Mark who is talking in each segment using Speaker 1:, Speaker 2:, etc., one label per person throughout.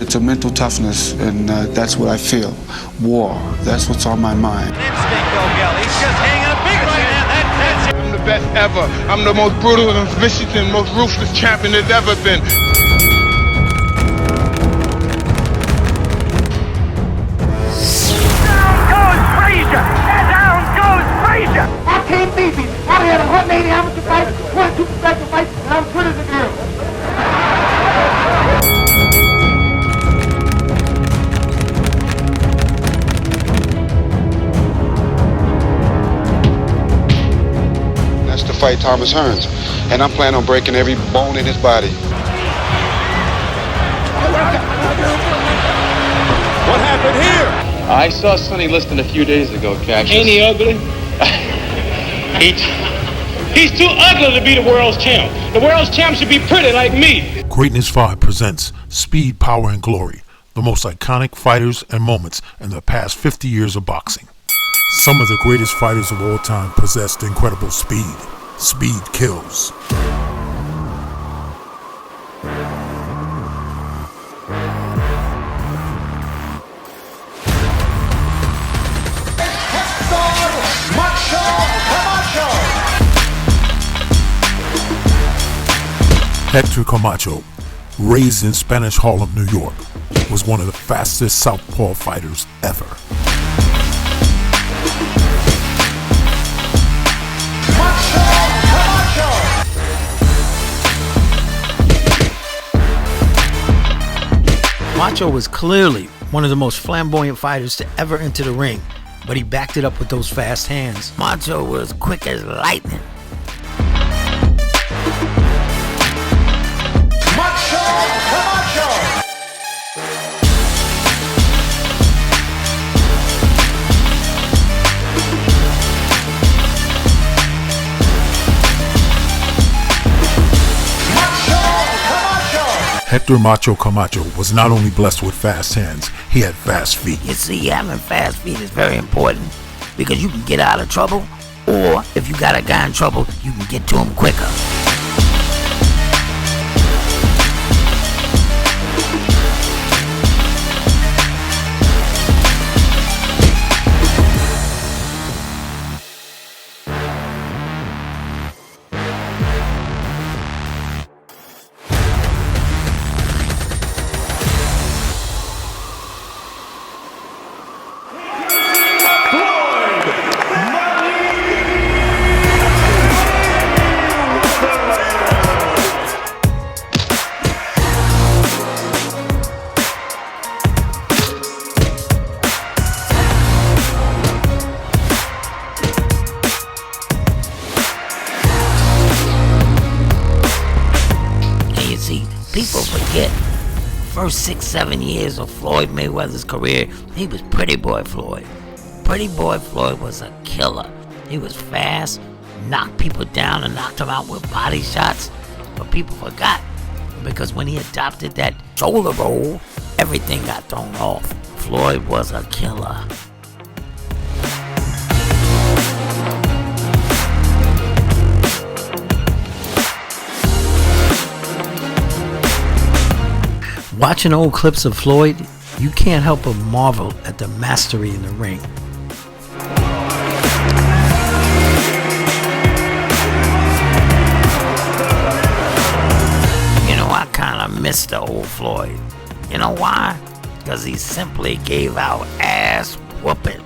Speaker 1: It's a mental toughness, and that's what I feel. War, that's what's on my mind.
Speaker 2: Instinct, O'Gell. He's just hanging a big right hand. That's it.
Speaker 3: I'm the best ever. I'm the most brutal and vicious and most ruthless champion there's ever been.
Speaker 4: I can't beat me. I had 180 amateur fights, 1 professional fights, and I'm good as a girl.
Speaker 5: That's to fight Thomas Hearns, and I'm planning on breaking every bone in his body.
Speaker 6: What happened here?
Speaker 7: I saw Sonny Liston a few days ago, Cassius.
Speaker 6: Ain't he ugly? He's too ugly to be the world's champ. The world's champ should be pretty like me.
Speaker 8: Greatness 5 presents Speed, Power, and Glory, the most iconic fighters and moments in the past 50 years of boxing. Some of the greatest fighters of all time possessed incredible speed. Speed kills. Hector Camacho, raised in Spanish Harlem, New York, was one of the fastest southpaw fighters ever.
Speaker 9: Macho was clearly one of the most flamboyant fighters to ever enter the ring, but he backed it up with those fast hands. Macho was quick as lightning.
Speaker 8: Hector Macho Camacho was not only blessed with fast hands, he had fast feet.
Speaker 9: You see, having fast feet is very important because you can get out of trouble, or if you got a guy in trouble, you can get to him quicker. People forget, first 6-7 years of Floyd Mayweather's career, he was Pretty Boy Floyd. Pretty Boy Floyd was a killer. He was fast, knocked people down and knocked them out with body shots. But people forgot, because when he adopted that shoulder roll, everything got thrown off. Floyd was a killer. Watching old clips of Floyd, you can't help but marvel at the mastery in the ring. You know, I kind of miss the old Floyd. You know why? Because he simply gave out ass whoopings.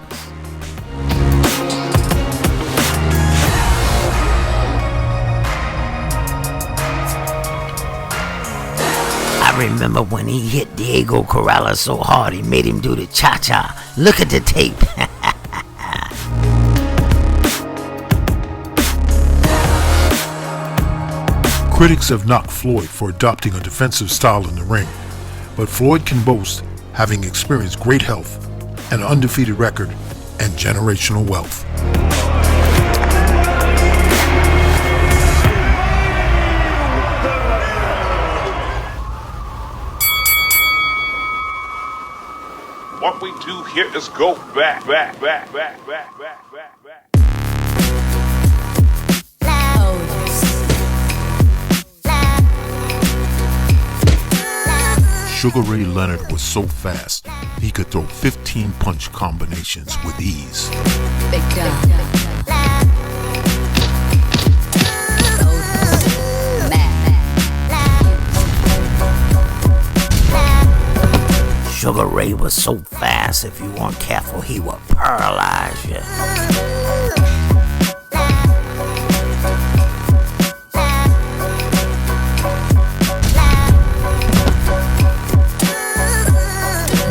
Speaker 9: I remember when he hit Diego Corrales so hard he made him do the cha-cha. Look at the tape.
Speaker 8: Critics have knocked Floyd for adopting a defensive style in the ring, but Floyd can boast having experienced great health, an undefeated record, and generational wealth.
Speaker 10: What we do here is go back.
Speaker 8: Sugar Ray Leonard was so fast, he could throw 15 punch combinations with ease.
Speaker 11: Big John.
Speaker 9: Sugar Ray was so fast, if you weren't careful, he would paralyze you.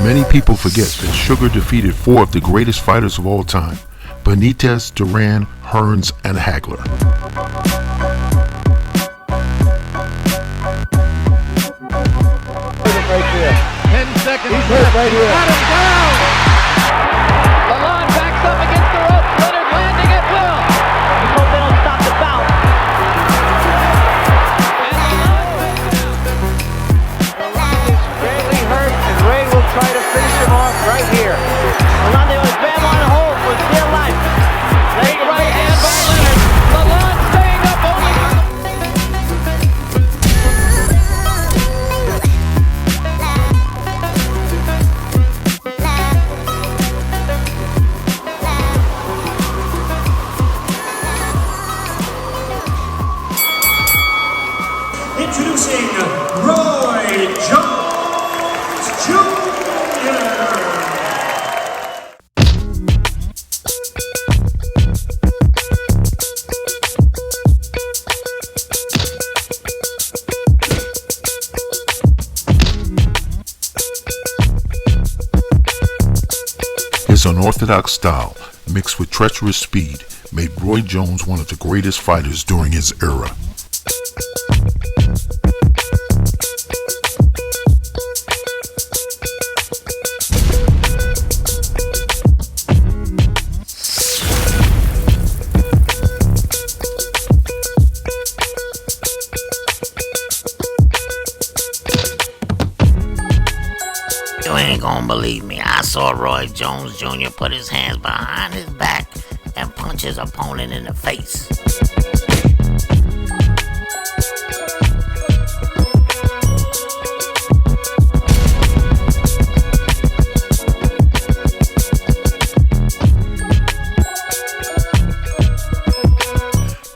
Speaker 8: Many people forget that Sugar defeated 4 of the greatest fighters of all time: Benitez, Duran, Hearns, and Hagler.
Speaker 4: Right there. 10 seconds. He's hurt right here. Got him down.
Speaker 2: Lalonde backs up against the rope. Leonard landing at will. We hope they don't stop the bout. And Lalonde is badly hurt, and Ray will try to finish him off right here. Lalonde was bam on hold for dear life. Late right hand by Leonard. Lalonde staying up only for
Speaker 12: Introducing Roy Jones Jr.
Speaker 8: His unorthodox style, mixed with treacherous speed, made Roy Jones one of the greatest fighters during his era.
Speaker 9: You ain't gonna believe me. I saw Roy Jones Jr. put his hands behind his back and punch his opponent in the face.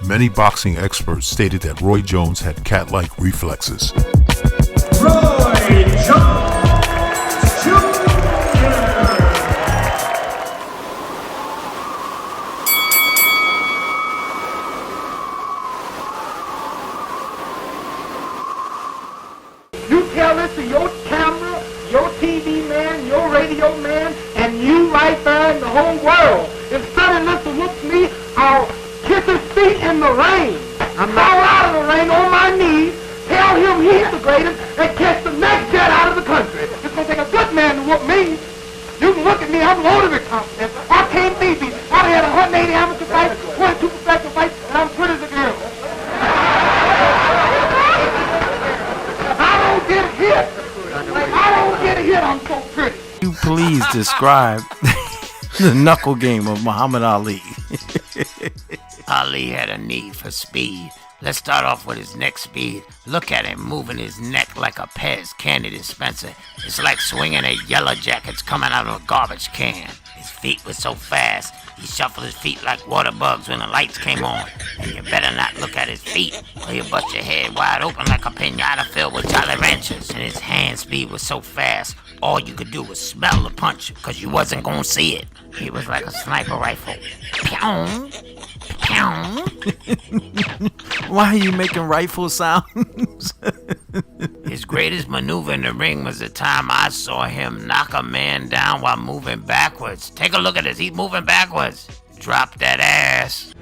Speaker 8: Many boxing experts stated that Roy Jones had cat-like reflexes.
Speaker 12: Roy Jones Jr.
Speaker 4: You tell this to your camera, your TV man, your radio man, and you right there in the whole world. If somebody looks to whoop me, I'll kiss his feet in the rain. I'm fall out of the rain on my knees, tell him he's the greatest, and catch the next jet out of the country. It's going to take a good man to whoop me. You can look at me, I'm loaded with confidence. I can't be beat. I had 180 amateur fights, 22 professional fights, and I'm pretty as a girl. I don't get hit. I don't get hit, I'm so pretty.
Speaker 13: You please describe the knuckle game of Muhammad Ali.
Speaker 9: Ali had a need for speed. Let's start off with his neck speed. Look at him moving his neck like a Pez candy dispenser. It's like swinging a Yellow Jackets coming out of a garbage can. His feet were so fast, he shuffled his feet like water bugs when the lights came on. And you better not look at his feet, or you'll bust your head wide open like a piñata filled with Jolly Ranchers. And his hand speed was so fast, all you could do was smell the punch, because you wasn't gonna see it. He was like a sniper rifle. Pew! Pew!
Speaker 13: Why are you making rifle sounds?
Speaker 9: His greatest maneuver in the ring was the time I saw him knock a man down while moving backwards. Take a look at this, he's moving backwards. Drop that ass.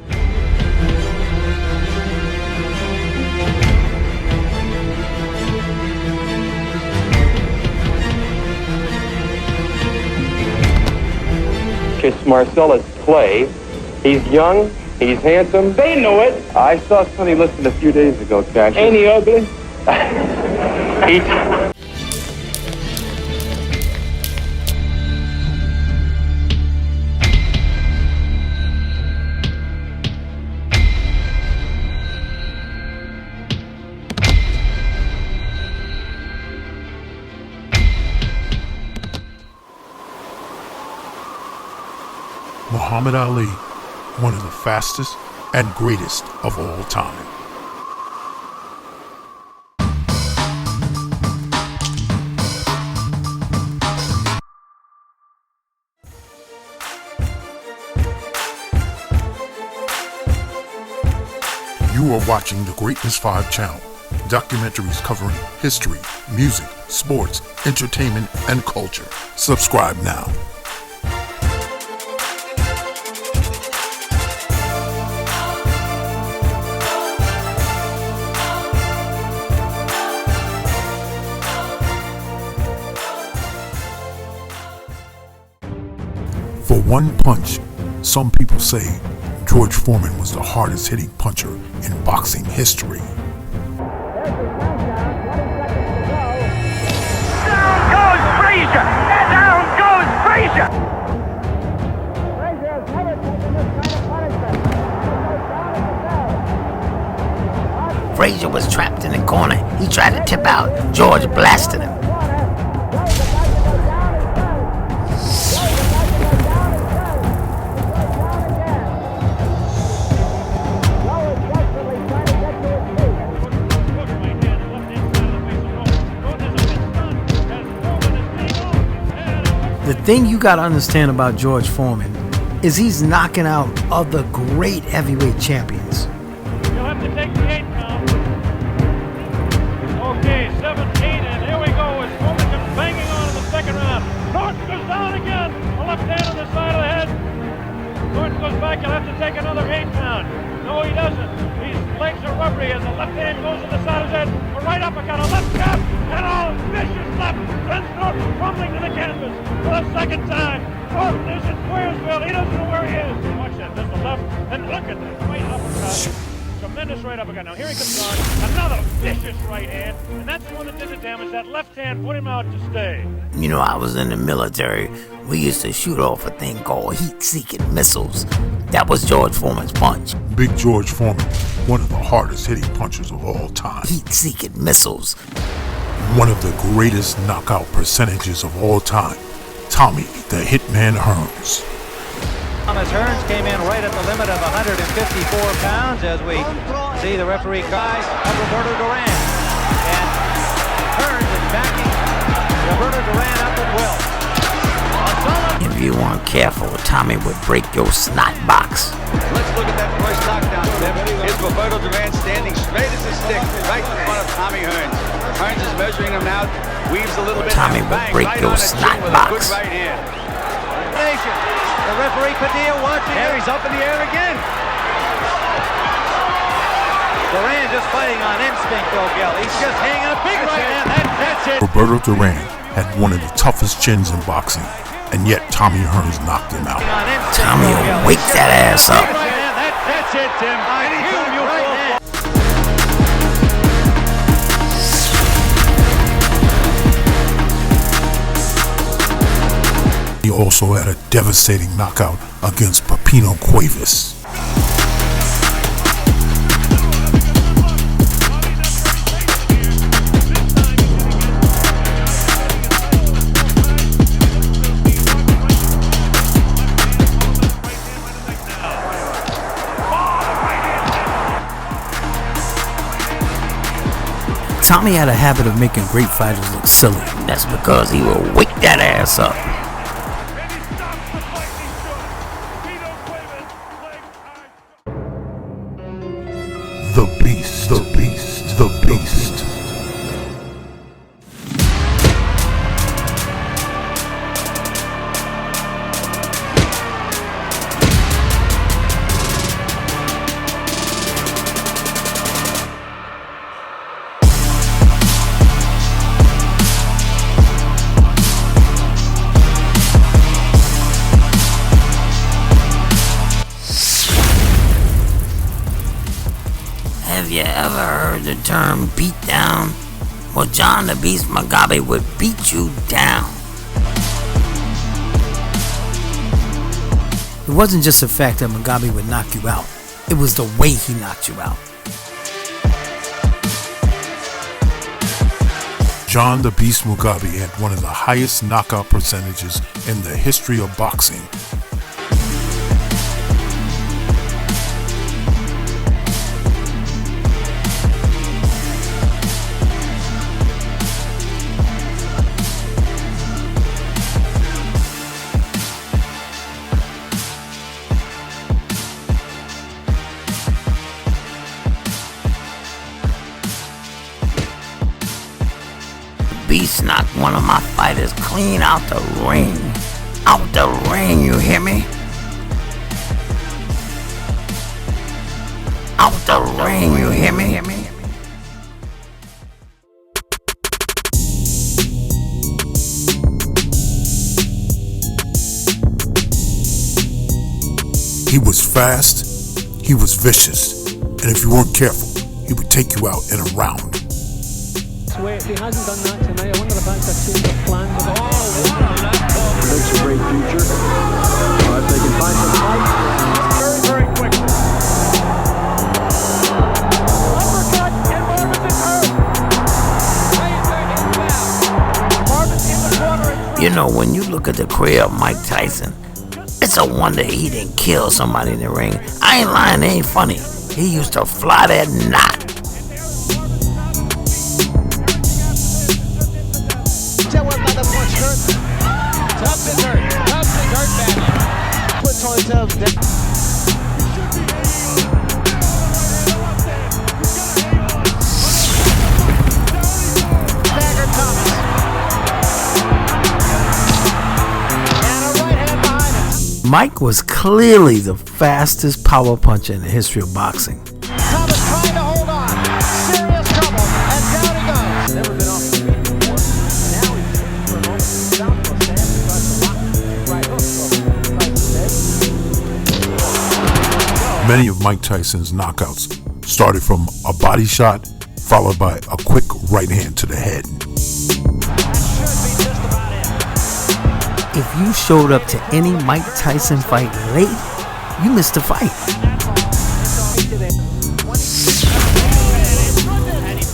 Speaker 7: It's Marcella's play. He's young, he's handsome. They know it. I saw Sonny Liston a few days ago, Cash. Ain't he ugly?
Speaker 8: Muhammad Ali, one of the fastest and greatest of all time. You are watching the Greatness 5 channel, documentaries covering history, music, sports, entertainment, and culture. Subscribe now. For one punch, some people say George Foreman was the hardest hitting puncher in boxing history.
Speaker 12: Down goes Frazier! And down goes Frazier!
Speaker 9: Frazier was trapped in the corner. He tried to tip out. George blasted him.
Speaker 13: The thing you gotta understand about George Foreman is he's knocking out other great heavyweight champions.
Speaker 6: You'll have to take the 8 count. Okay, 17, and here we go. As Foreman comes banging on in the second round. Norton goes down again. A left hand on the side of the head. Norton goes back. You'll have to take another 8 count. No, he doesn't. His legs are rubbery as the left hand goes to the side of his head. A right uppercut, a left jab, and a vicious left. Sends Norton crumbling to the canvas for the second time. Norton is in Squaresville. He doesn't know where he is. Watch that. There's the left. And look at that right uppercut. Tremendous right uppercut. Now here he comes on. Another vicious right hand. And that's the one that did the damage. That left hand put him out to stay.
Speaker 9: You know, I was in the military. We used to shoot off a thing called heat-seeking missiles. That was George Foreman's punch.
Speaker 8: Big George Foreman, one of the hardest hitting punchers of all time.
Speaker 9: Heat-seeking missiles.
Speaker 8: One of the greatest knockout percentages of all time. Tommy the Hitman Hearns.
Speaker 2: Thomas Hearns came in right at the limit of 154 pounds as we see the referee guy of Roberto Duran. And Hearns is backing Roberto Duran up at will.
Speaker 9: If you weren't careful, Tommy would break your snot box.
Speaker 11: Let's look at that first knockdown, Tim. Here's Roberto Duran standing straight as a stick right in front of Tommy Hearns. Hearns is measuring him now, weaves a little bit.
Speaker 9: Tommy would break your snot box.
Speaker 11: Right hand.
Speaker 2: The referee Padilla watching.
Speaker 11: There, he's up in the air again.
Speaker 2: Duran just fighting on instinct, though, Gil. He's just hanging a big right hand. That's it.
Speaker 8: Roberto Duran had one of the toughest chins in boxing, and yet Tommy Hearns knocked him out.
Speaker 9: Tommy will wake that ass up.
Speaker 2: That's it, Tim.
Speaker 8: He also had a devastating knockout against Pepino Cuevas.
Speaker 13: Tommy had a habit of making great fighters look silly.
Speaker 9: That's because he will wake that ass up.
Speaker 8: The Beast, the Beast, the Beast.
Speaker 9: Have you ever heard the term beat down? Well, John the Beast Mugabe would beat you down.
Speaker 13: It wasn't just the fact that Mugabe would knock you out. It was the way he knocked you out.
Speaker 8: John the Beast Mugabe had one of the highest knockout percentages in the history of boxing.
Speaker 9: knocked one of my fighters clean out the ring. Out the ring, you hear me? Out the ring, you hear me?
Speaker 8: He was fast, he was vicious, and if you weren't careful, he would take you out in a round.
Speaker 14: If he hasn't done that tonight, I wonder if that's a change of plan.
Speaker 7: Makes a great future. If they can find some fight.
Speaker 6: Very, very quickly. Uppercut, and Marvin's is hurt. Marvin's in the corner.
Speaker 9: You know, when you look at the career of Mike Tyson, it's a wonder he didn't kill somebody in the ring. I ain't lying, it ain't funny. He used to fly that knot.
Speaker 2: Tubbs is hurt badly. Puts on Tubbs down. Stagger Thomas. And a right hand behind him.
Speaker 13: Mike was clearly the fastest power puncher in the history of boxing.
Speaker 2: Thomas trying to hold on. Serious trouble. And down he goes. Never been off his feet before. Now he's looking for a moment. He's down to a stand. He tries to lock the right hook.
Speaker 8: Many of Mike Tyson's knockouts started from a body shot, followed by a quick right hand to the head.
Speaker 13: If you showed up to any Mike Tyson fight late, you missed the fight.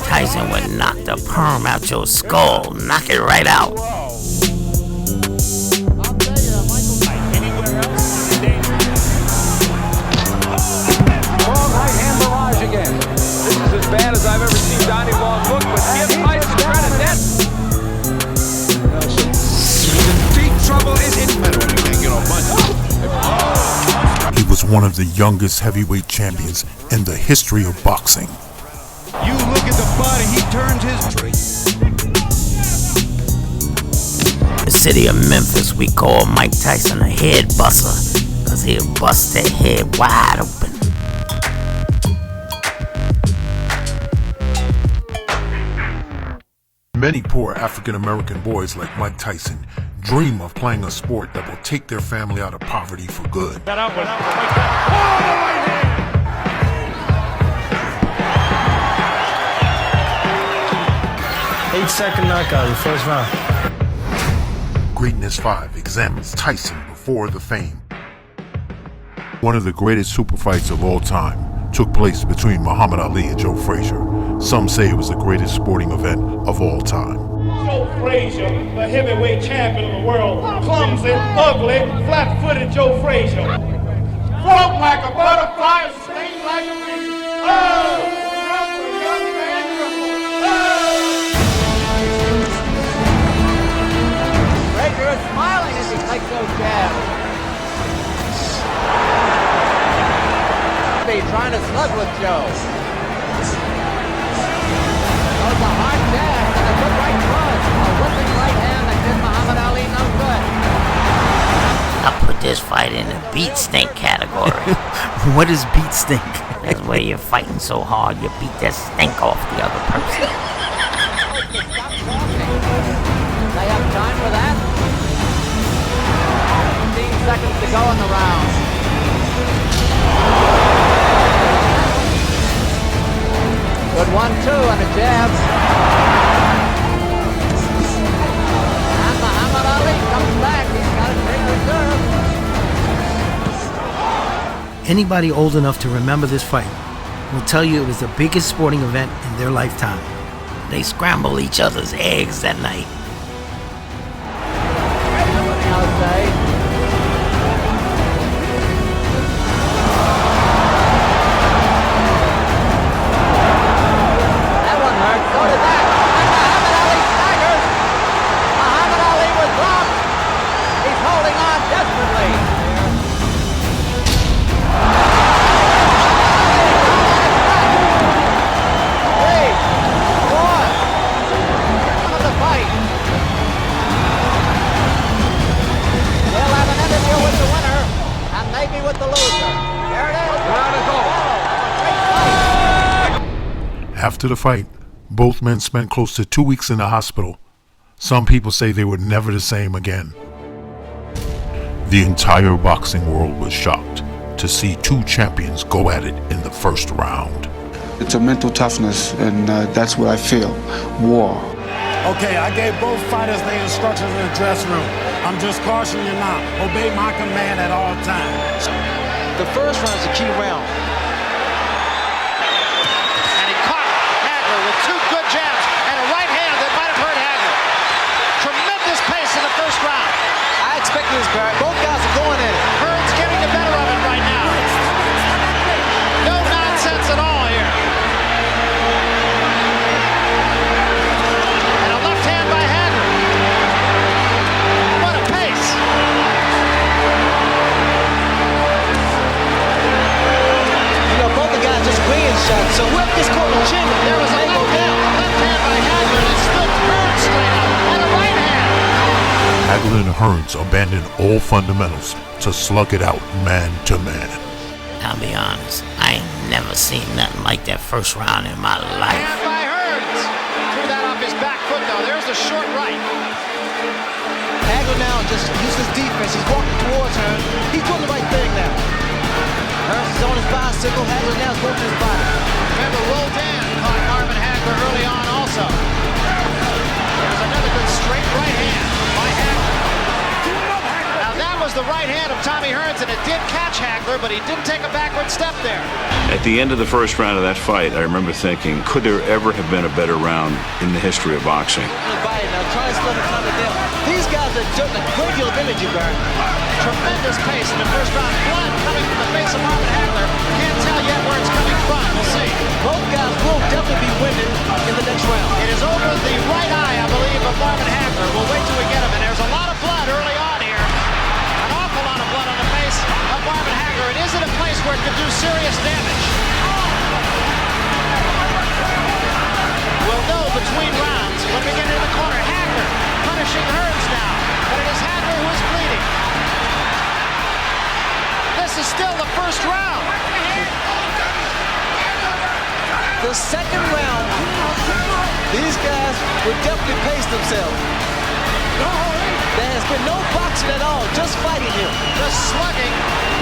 Speaker 9: Tyson would knock the perm out your skull, knock it right out.
Speaker 7: Again. This is as bad as I've ever seen Donnie Long look, but give Tyson credit.
Speaker 11: He's in deep trouble. It's better when you can't get on punch.
Speaker 8: He was one of the youngest heavyweight champions in the history of boxing.
Speaker 11: You look at the body, he turns his tree.
Speaker 9: The city of Memphis, we call Mike Tyson a head buster, cause he'll bust that head wide open.
Speaker 8: Many poor African-American boys like Mike Tyson dream of playing a sport that will take their family out of poverty for good.
Speaker 6: That out with Mike Tyson. Oh, the right hand!
Speaker 14: 8-second knockout in the first round.
Speaker 8: Greatness 5 examines Tyson before the fame. One of the greatest super fights of all time took place between Muhammad Ali and Joe Frazier. Some say it was the greatest sporting event of all time.
Speaker 6: Joe Frazier, the heavyweight champion of the world. Clumsy, ugly, flat-footed Joe Frazier. Float like a butterfly, sting like a bee. Oh, rumble, young man, rumble. Oh!
Speaker 2: Frazier is smiling as he takes those jabs. Trying to slug with Joe. That was a hard jab and a good right punch. A whipping right hand that did Muhammad Ali no good.
Speaker 9: I put this fight in the beat stink category.
Speaker 13: What is beat stink?
Speaker 9: That's where you're fighting so hard you beat that stink off the other person.
Speaker 2: They have time for that. 15 seconds to go in the round. Good 1-2 and a jab. And Muhammad Ali comes back. He's got a great reserve.
Speaker 13: Anybody old enough to remember this fight will tell you it was the biggest sporting event in their lifetime.
Speaker 9: They scrambled each other's eggs that night.
Speaker 8: After the fight, both men spent close to 2 weeks in the hospital. Some people say they were never the same again. The entire boxing world was shocked to see two champions go at it in the first round.
Speaker 1: It's a mental toughness, and that's what I feel. War.
Speaker 15: Okay, I gave both fighters their instructions in the dressing room. I'm just cautioning you now. Obey my command at all times.
Speaker 2: The first round is a key round. And he caught Hagler with two good jabs and a right hand that might have hurt Hagler. Tremendous pace in the first round. I expected this, Barry. Both guys are going at it. Hearns getting the better of it right now. No nonsense at all here. And a left hand by Hagler. What a pace. You know, both the guys just winging shots. So whoever gets caught in the chin, there was a go down. Left hand by Hagler and it slipped Hearns straight up. And a right hand.
Speaker 8: Hagler and Hearns abandoned all fundamentals to slug it out man to man.
Speaker 9: I'll be honest, I ain't never seen nothing like that first round in my life.
Speaker 2: And by Hearns. Threw that off his back foot though. There's the short right. Hagler now just uses defense. He's walking towards Hearns. He's doing the right thing now. Hearns is on his bicycle. Hagler now is going to his body. Remember, Roldan caught Marvin Hagler early on also. There's another good straight right hand by Hagler. Now that was the right hand of Tommy Hearns, and it did catch Hagler, but he didn't take a backward step there.
Speaker 16: At the end of the first round of that fight, I remember thinking, could there ever have been a better round in the history of boxing?
Speaker 2: Now try to slow the time down. These guys are exerting a great deal of energy, Barry. Tremendous pace in the first round. Blood coming from the face of Marvin Hagler. Can't tell yet where it's coming from. We'll see. Both guys will definitely be winning in the next round. It is over the right eye, I believe, of Marvin Hagler. We'll wait till we get him. And there's a lot of blood early on here. An awful lot of blood on the face of Marvin Hagler. It is in a place where it could do serious damage. We'll know between rounds when we get into the corner. Hagler punishing Hearns now, but it is Hagler who is bleeding. This is still the first round. The second round, these guys would definitely pace themselves. There has been no boxing at all, just fighting here. Just slugging,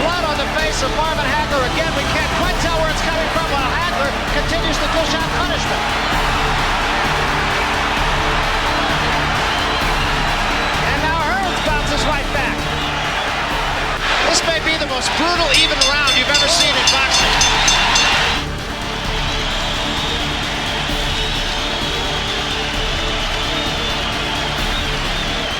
Speaker 2: blood on the face of Marvin Hagler. Again, we can't quite tell where it's coming from while Hagler continues to dish out punishment. And now Hearns bounces right back. This may be the most brutal, even round you've ever seen in boxing.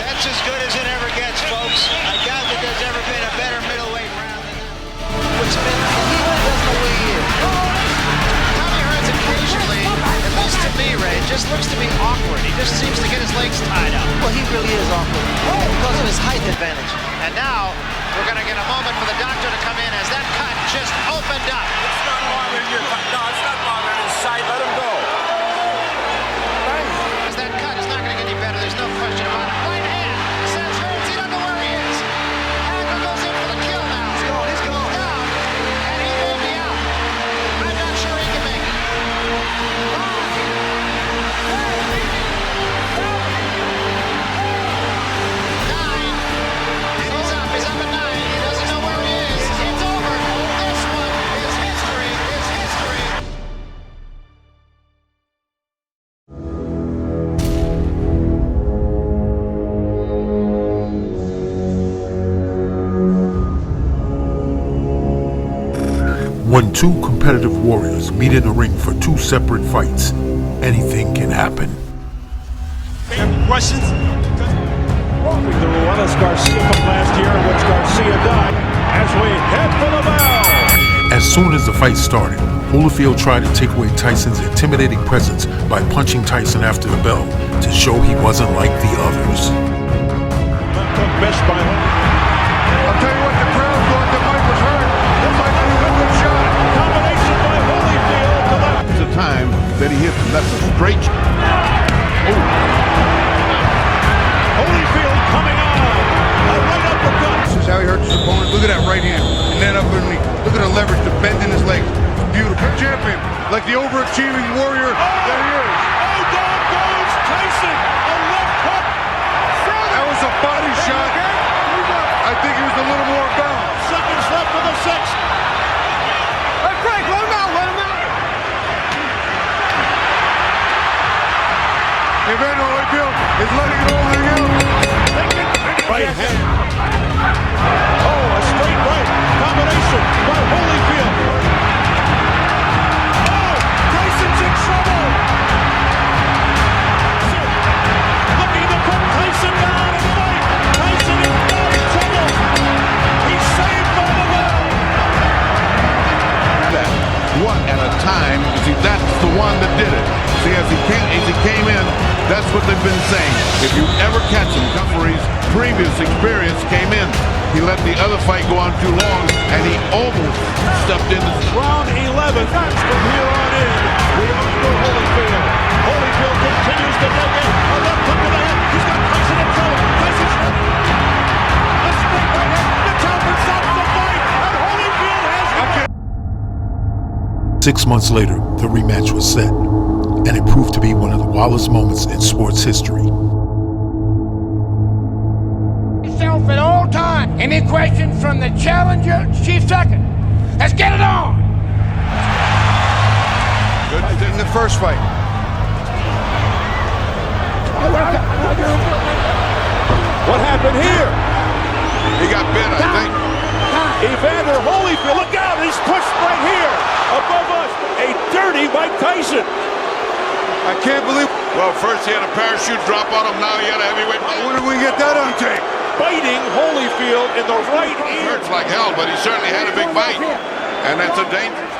Speaker 2: That's as good as it ever gets, folks. I doubt that there's ever been a better middleweight round than that. Which means he really doesn't know where he is. Tommy Hearns occasionally, at least to me, Ray, just looks to be awkward. He just seems to get his legs tied up. Well, he really is awkward because of his height advantage. And now we're going to get a moment for the doctor to come in as that cut just opened up. It's not Marvin, no, it's not Marvin. It's sight. Let him go. As that cut is not going to get any better. There's no question about it. Right hand says Hearns. He doesn't know where he is. Hagler goes in for the kill now. He's going. He's down, and he may be out. I'm not sure he can make it. 9. He's up. He's up at 9. He doesn't know where he is. It's over. This one is history. Is history.
Speaker 8: When two competitive warriors meet in the ring for two separate fights, anything can happen.
Speaker 6: Questions? Walking through Ellis Garcia from last year, in which Garcia died, as we head for the bell.
Speaker 8: As soon as the fight started, Holyfield tried to take away Tyson's intimidating presence by punching Tyson after the bell to show he wasn't like the others.
Speaker 6: Left hook missed by
Speaker 3: I'll tell you what, the crowd thought that Mike was hurt. That might be a good shot.
Speaker 6: combination by Holyfield to left.
Speaker 3: There's a time that he hit left a straight.
Speaker 6: Holyfield coming on. A right uppercut.
Speaker 3: This is how he hurts his opponent. Look at that right hand. And then up underneath. Look at the leverage, the bend in his legs. It's beautiful.
Speaker 17: champion, like the overachieving warrior that he is.
Speaker 6: Oh, down goes Tyson. A left hook.
Speaker 17: That was a body shot. I think he was a little more balanced.
Speaker 6: Seconds left for the sixth.
Speaker 4: Hey, Frank, let him out, let him out.
Speaker 17: Evander Holyfield is letting it all hang out.
Speaker 6: Right hand. Oh, a straight right combination by Holyfield. Oh, Tyson's in trouble. Looking to put Tyson down and fight. Tyson is not in trouble. He's saved by the bell.
Speaker 18: What at a time? See, that's the one that did it. See, as he came in, that's what they've been saying. If you ever catch him, referee's previous experience came in. He let the other fight go on too long, and he almost stepped in.
Speaker 6: Round 11. From here on in, we are for Holyfield. Holyfield continues to make it. A left hook to the head. He's got Tyson in trouble. Tyson's ready. A straight right hand. The Talbot stops the fight, and Holyfield has it.
Speaker 8: 6 months later, the rematch was set, and it proved to be one of the wildest moments in sports history.
Speaker 4: Yourself at all times. Any questions from the challenger, Chief Tucker? Let's get it on.
Speaker 17: Good in the first fight.
Speaker 6: What happened here?
Speaker 18: He got bit, I think.
Speaker 6: Evander Holyfield, look out, he's pushed right here above us. A dirty Mike Tyson.
Speaker 17: I can't believe.
Speaker 18: Well, first he had a parachute drop on him, now he had a heavyweight.
Speaker 17: When did we get that on tape?
Speaker 6: Biting Holyfield in the right ear.
Speaker 18: Hurts like hell, but he certainly had a big bite. And that's a dangerous.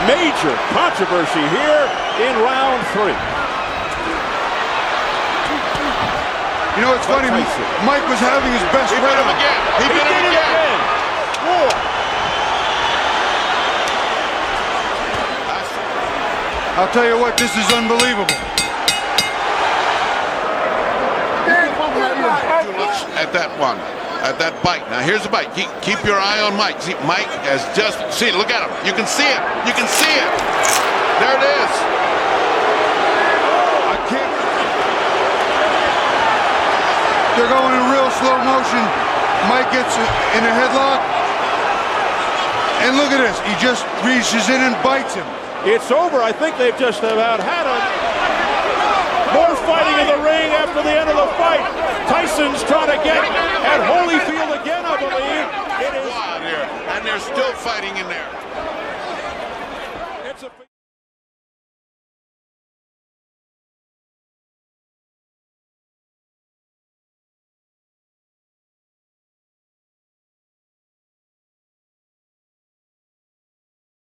Speaker 6: Major controversy here in round 3.
Speaker 17: You know, it's funny, Mike was having his best round.
Speaker 18: He bit him again. He bit him again.
Speaker 17: I'll tell you what, this is unbelievable.
Speaker 18: At that one, at that bite. Now here's the bite. Keep your eye on Mike. See, Mike has just, see, look at him. You can see it. You can see it. There it is.
Speaker 17: I can't. They're going in real slow motion. Mike gets in a headlock. And look at this. He just reaches in and bites him.
Speaker 6: It's over. I think they've just about had it. More fighting in the ring after the end of the fight. Tyson's trying to get at Holyfield again, I believe. It is
Speaker 18: here, and they're still fighting in there.